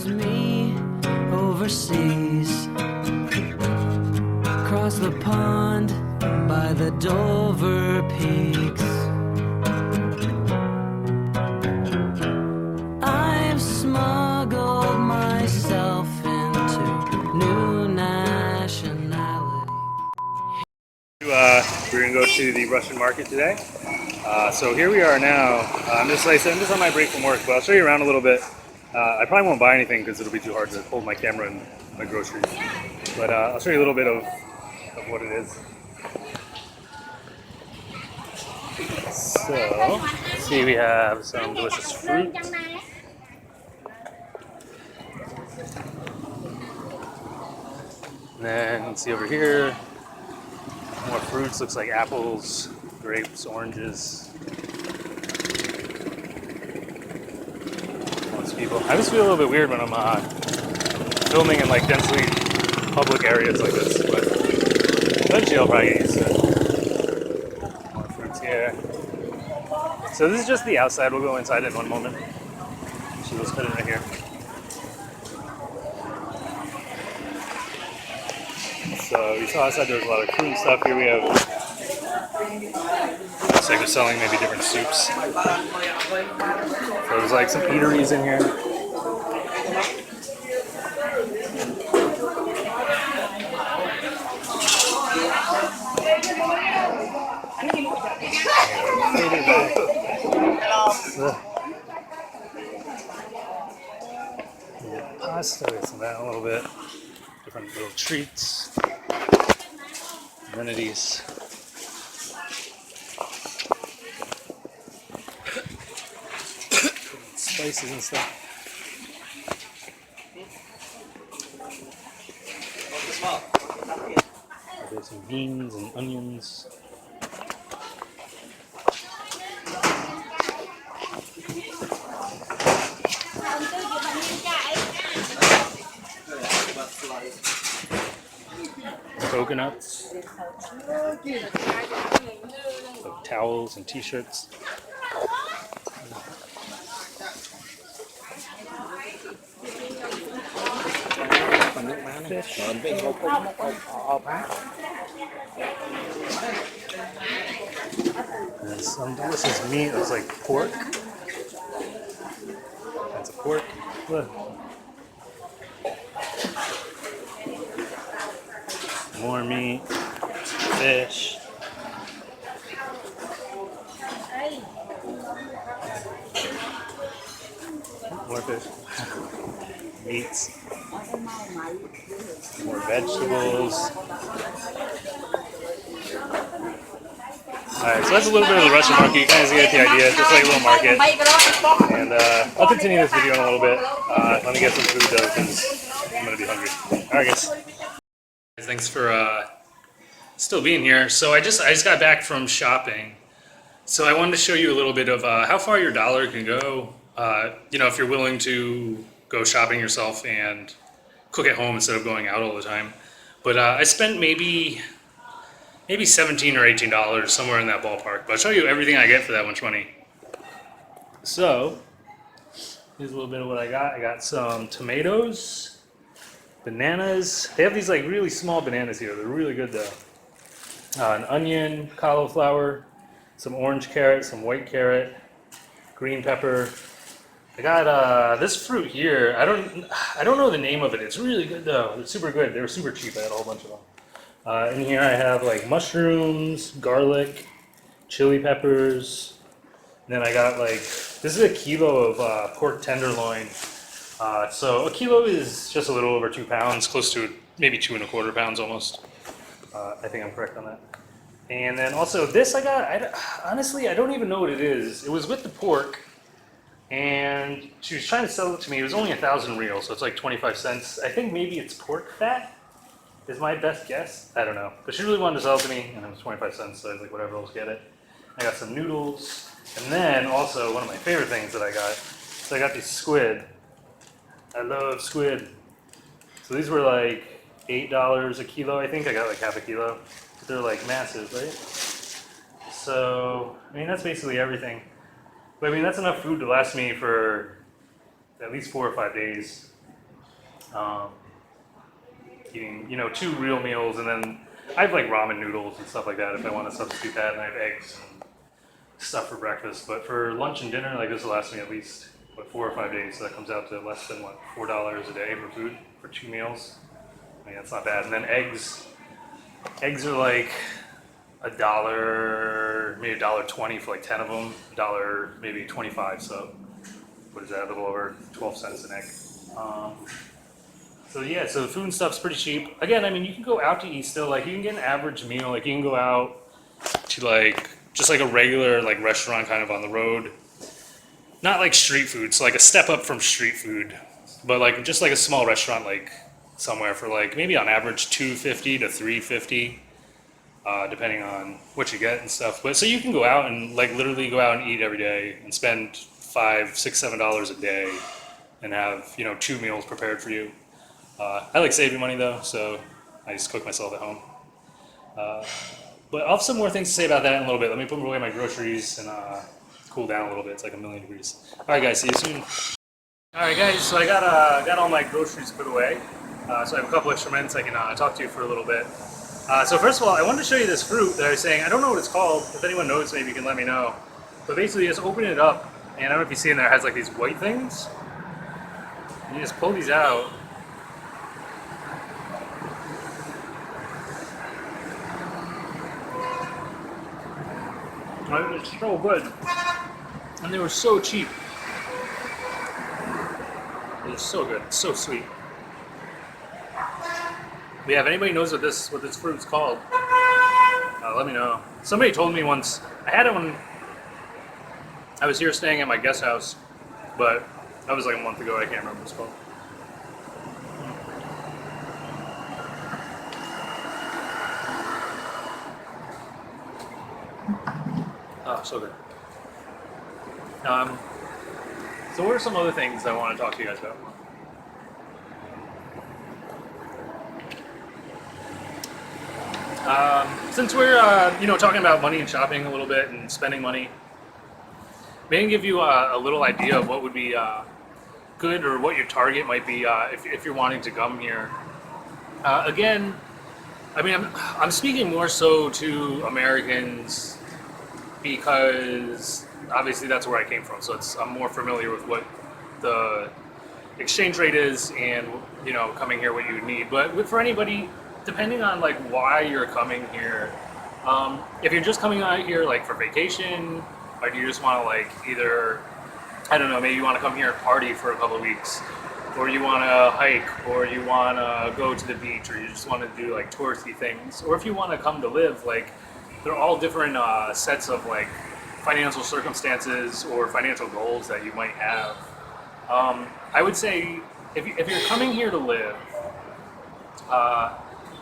was me overseas, across the pond by the Dover peaks. I've smuggled myself into new nationality. We're gonna go to the Russian market today. So here we are now. I'm just on my break from work, but I'll show you around a little bit. I probably won't buy anything because it'll be too hard to hold my camera and my groceries. But I'll show you a little bit of what it is. So, let's see, we have some delicious fruit. And then, see over here, more fruits. Looks like apples, grapes, oranges. People. I just feel a little bit weird when I'm filming in like densely public areas like this, but eventually I'll probably get used to it. More fruits here. So this is just the outside. We'll go inside in one moment. So let's put it right here. So you saw outside there was a lot of fruit and stuff. Here we have, looks like they're selling maybe different soups. So there's like some eateries in here. Pasta, get some of that a little bit. Different little treats, amenities. Spices and stuff. There's some beans and onions. Coconuts. So towels and t-shirts. Fish. And some delicious meat. Looks like pork. That's a pork. Look. More meat. Fish. More fish. Meats. More vegetables. Alright, so that's a little bit of the Russian market. You kind of get the idea. Just like a little market. And I'll continue this video in a little bit. Let me get some food though, because I'm going to be hungry. Alright guys. Thanks for still being here. So I just got back from shopping. So I wanted to show you a little bit of how far your dollar can go. You know, if you're willing to go shopping yourself and cook at home instead of going out all the time. But I spent maybe $17 or $18, somewhere in that ballpark. But I'll show you everything I get for that much money. So here's a little bit of what I got. I got some tomatoes, bananas. They have these like really small bananas here. They're really good though. An onion, cauliflower, some orange carrot, some white carrot, green pepper. I got this fruit here. I don't know the name of it. It's really good though. It's super good. They were super cheap. I had a whole bunch of them. In here I have like mushrooms, garlic, chili peppers. And then I got like, this is a kilo of pork tenderloin. So a kilo is just a little over 2 pounds, close to maybe 2¼ pounds almost. I think I'm correct on that. And then also this I got, honestly I don't even know what it is. It was with the pork. And she was trying to sell it to me. It was only 1,000 real, so it's like 25 cents. I think maybe it's pork fat is my best guess. I don't know. But she really wanted to sell it to me, and it was 25 cents, so I was like, whatever, let's get it. I got some noodles. And then also one of my favorite things that I got. So I got these squid. I love squid. So these were like $8 a kilo, I think. I got like half a kilo. But they're like massive, right? So, I mean, that's basically everything. But I mean, that's enough food to last me for at least 4 or 5 days. Um, Eating, you know, 2 real meals, and then I have like ramen noodles and stuff like that if I want to substitute that, and I have eggs and stuff for breakfast. But for lunch and dinner, like this will last me at least 4 or 5 days. So that comes out to less than $4 a day for food for 2 meals. I mean, that's not bad. And then eggs are like $1, maybe $1.20 for like 10 of them. $1, maybe 25. So what is that? A little over 12 cents an egg. So yeah, so the food and stuff's pretty cheap. Again, I mean, you can go out to eat still. Like, you can get an average meal. Like, you can go out to like just like a regular like restaurant kind of on the road. Not like street food, so like a step up from street food, but like just like a small restaurant, like somewhere for like maybe on average $2.50 to $3.50, depending on what you get and stuff. But so you can go out and like literally go out and eat every day and spend $5, $6, $7 a day and have, you know, 2 meals prepared for you. I like saving money though, so I just cook myself at home. But I'll have some more things to say about that in a little bit. Let me put away my groceries and cool down a little bit. It's like 1,000,000 degrees. All right, guys, see you soon. All right, guys, so I got all my groceries put away. So I have a couple extra minutes I can talk to you for a little bit. So first of all, I wanted to show you this fruit that I was saying. I don't know what it's called. If anyone knows, maybe you can let me know. But basically, just open it up, and I don't know if you see in there, it has like these white things. And you just pull these out. It's so good, and they were so cheap. It's so good, it's so sweet. But yeah, if anybody knows what this fruit's called, let me know. Somebody told me once. I had it when I was here staying at my guest house, but that was like a month ago. I can't remember what it's called. Oh, so good. So what are some other things I want to talk to you guys about? Since we're talking about money and shopping a little bit and spending money, maybe give you a little idea of what would be good, or what your target might be if you're wanting to come here. Again, I mean, I'm speaking more so to Americans, because obviously that's where I came from, so I'm more familiar with what the exchange rate is, and coming here what you would need. But for anybody, depending on like why you're coming here, if you're just coming out here like for vacation, or do you just want to like either, I don't know, maybe you want to come here and party for a couple of weeks, or you want to hike, or you want to go to the beach, or you just want to do like touristy things, or if you want to come to live, like they're all different sets of like financial circumstances or financial goals that you might have. I would say if you're coming here to live,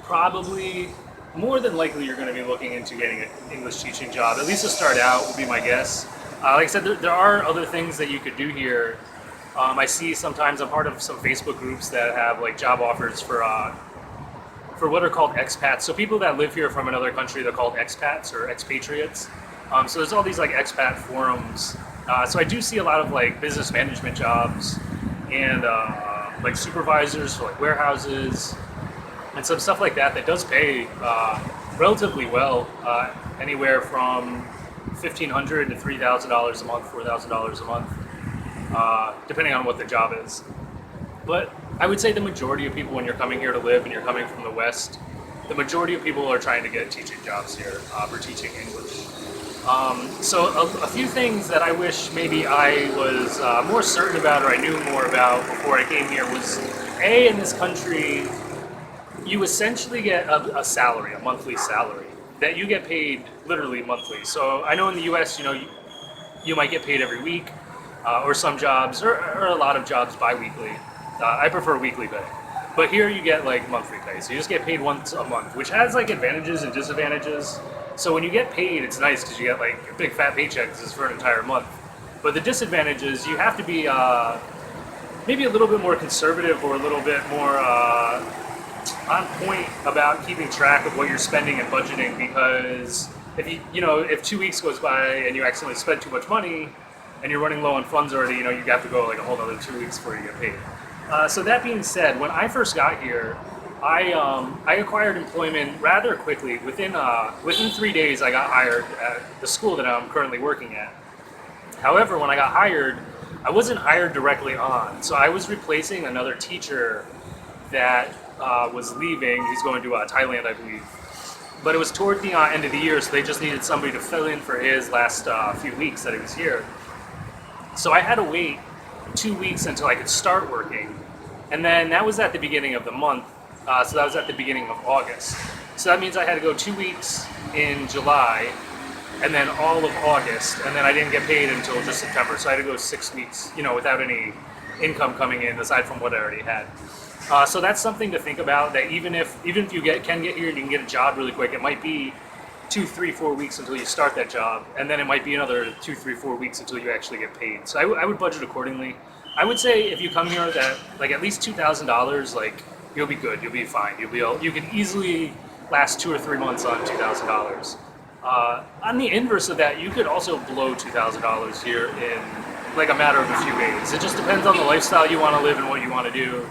probably more than likely you're going to be looking into getting an English teaching job, at least to start out would be my guess. Like I said, there are other things that you could do here. I see sometimes I'm part of some Facebook groups that have like job offers for what are called expats. So people that live here from another country, they're called expats or expatriates. So there's all these like expat forums. So I do see a lot of like business management jobs and like supervisors for like warehouses and some stuff like that does pay relatively well, anywhere from $1,500 to $3,000 a month, $4,000 a month, depending on what the job is. But I would say the majority of people, when you're coming here to live and you're coming from the West, the majority of people are trying to get teaching jobs here for teaching English. So a few things that I wish maybe I was more certain about, or I knew more about before I came here, was in this country, you essentially get a salary, a monthly salary, that you get paid literally monthly. So I know in the US, you might get paid every week, or some jobs, or a lot of jobs bi-weekly. I prefer weekly pay. But here you get like monthly pay. So you just get paid once a month, which has like advantages and disadvantages. So when you get paid, it's nice because you get like a big fat paycheck. This is for an entire month. But the disadvantage is you have to be maybe a little bit more conservative, or a little bit more on point about keeping track of what you're spending and budgeting, because if 2 weeks goes by and you accidentally spend too much money and you're running low on funds already, you have to go like a whole other 2 weeks before you get paid. So that being said, when I first got here, I acquired employment rather quickly. Within 3 days, I got hired at the school that I'm currently working at. However, when I got hired, I wasn't hired directly on, so I was replacing another teacher that was leaving. He's going to Thailand, I believe. But it was toward the end of the year, so they just needed somebody to fill in for his last few weeks that he was here. So I had to wait 2 weeks until I could start working. And then that was at the beginning of the month, so that was at the beginning of August. So that means I had to go 2 weeks in July, and then all of August, and then I didn't get paid until just September. So I had to go 6 weeks, without any income coming in aside from what I already had. So that's something to think about. That even if you can get here and you can get a job really quick, it might be 2, 3, 4 weeks until you start that job, and then it might be another 2, 3, 4 weeks until you actually get paid. So I would budget accordingly. I would say if you come here that at least $2,000, you'll be good. You'll be fine. You can easily last 2 or 3 months on $2,000. On the inverse of that, you could also blow $2,000 here in a matter of a few days. It just depends on the lifestyle you want to live and what you want to do.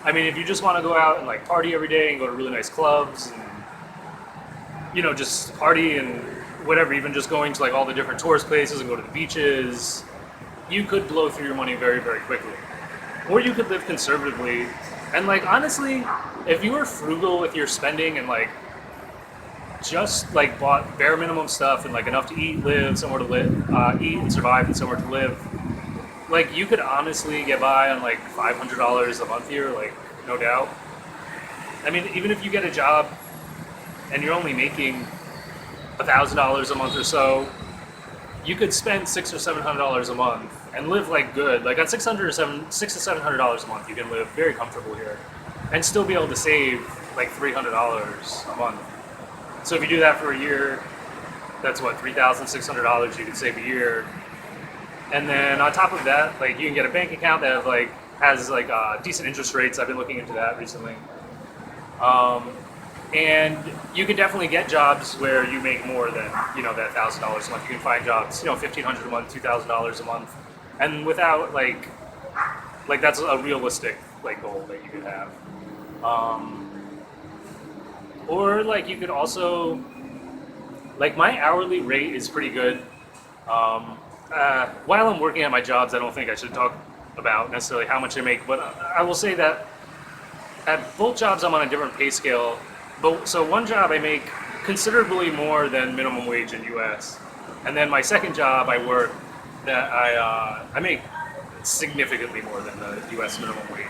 I mean, if you just want to go out and party every day and go to really nice clubs and just party and whatever, even just going to all the different tourist places and go to the beaches, you could blow through your money very, very quickly. Or you could live conservatively. And honestly, if you were frugal with your spending and just bought bare minimum stuff and enough to eat, live, somewhere to live, eat and survive and somewhere to live, you could honestly get by on $500 a month here, no doubt. I mean, even if you get a job and you're only making $1,000 a month or so, you could spend $600 or $700 a month and live good. On $600 to $700 a month, you can live very comfortable here and still be able to save $300 a month. So if you do that for a year, that's what, $3,600 you could save a year. And then on top of that, you can get a bank account that has decent interest rates. I've been looking into that recently. And you can definitely get jobs where you make more than that $1,000 a month. You can find jobs, $1,500 a month, $2,000 a month, and without that's a realistic goal that you could have. Or you could also my hourly rate is pretty good. While I'm working at my jobs, I don't think I should talk about necessarily how much I make, but I will say that at both jobs I'm on a different pay scale. So one job I make considerably more than minimum wage in U.S. And then my second job I work that I make significantly more than the U.S. minimum wage.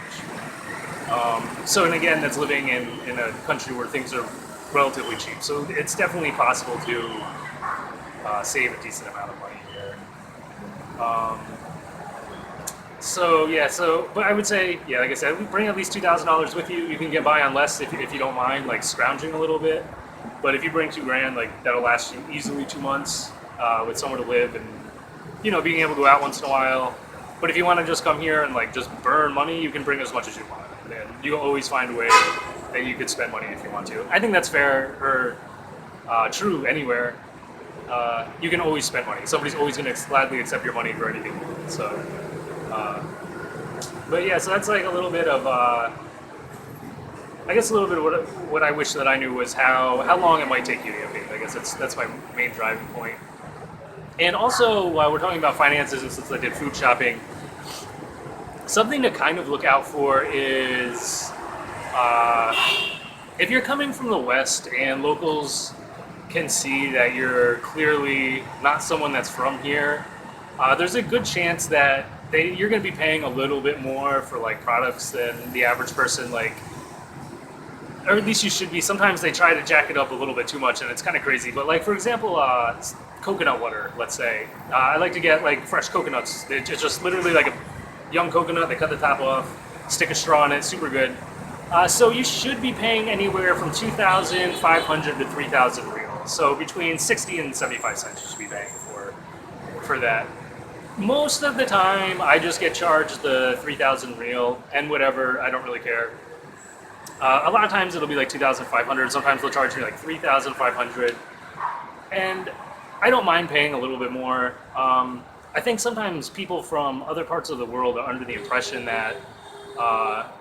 And again, that's living in a country where things are relatively cheap. So it's definitely possible to save a decent amount of money here. But I would say, like I said, bring at least $2,000 with you. You can get by on less if you don't mind, scrounging a little bit. But if you bring $2,000, that'll last you easily 2 months with somewhere to live and, being able to go out once in a while. But if you want to just come here and just burn money, you can bring as much as you want. And you'll always find a way that you could spend money if you want to. I think that's fair or true anywhere. You can always spend money. Somebody's always going to gladly accept your money for anything. So, but yeah, so that's a little bit of, I guess a little bit of what I wish that I knew was how long it might take you to get paid. I guess that's my main driving point. And also, while we're talking about finances, and since I did food shopping, something to kind of look out for is if you're coming from the West and locals can see that you're clearly not someone that's from here, there's a good chance that you're going to be paying a little bit more for products than the average person, or at least you should be. Sometimes they try to jack it up a little bit too much and it's kind of crazy. But for example, coconut water, let's say. I like to get fresh coconuts. It's just literally a young coconut. They cut the top off, stick a straw in it, super good. So you should be paying anywhere from 2,500 to 3,000 real. So between 60 and 75 cents you should be paying for that. Most of the time, I just get charged the 3,000 real and whatever. I don't really care. A lot of times it'll be 2,500. Sometimes they'll charge me 3,500, and I don't mind paying a little bit more. I think sometimes people from other parts of the world are under the impression that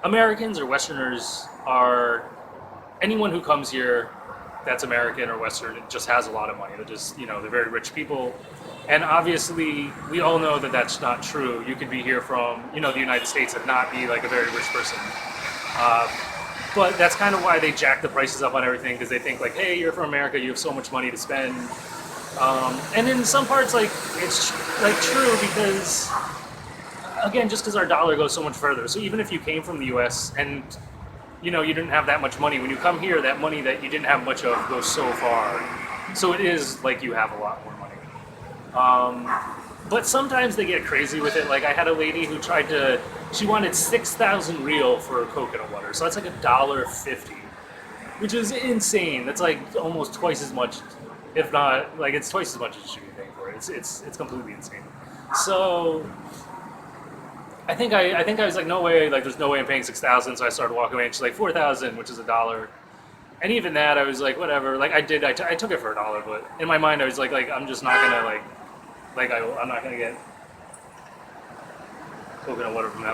Americans or Westerners are anyone who comes here that's American or Western, it just has a lot of money. They're just, they're very rich people. And obviously, we all know that that's not true. You could be here from, the United States and not be like a very rich person. But that's kind of why they jack the prices up on everything, because they think like, hey, you're from America, you have so much money to spend. And in some parts, like, it's like true because, again, just because our dollar goes so much further. So even if you came from the U.S. and you didn't have that much money, when you come here, that money that you didn't have much of goes so far. So it is like you have a lot more money. But sometimes they get crazy with it. Like I had a lady who she wanted 6,000 real for coconut water. So that's like $1.50, which is insane. That's like almost twice as much, if not, like it's twice as much as you should be paying for it. It's completely insane. So I think I was like, no way, like there's no way I'm paying 6,000. So I started walking away, and she's like 4,000, which is $1. And even that, I was like, whatever. Like I took it for $1, but in my mind, I was like I'm just not gonna I'm not gonna get coconut water from that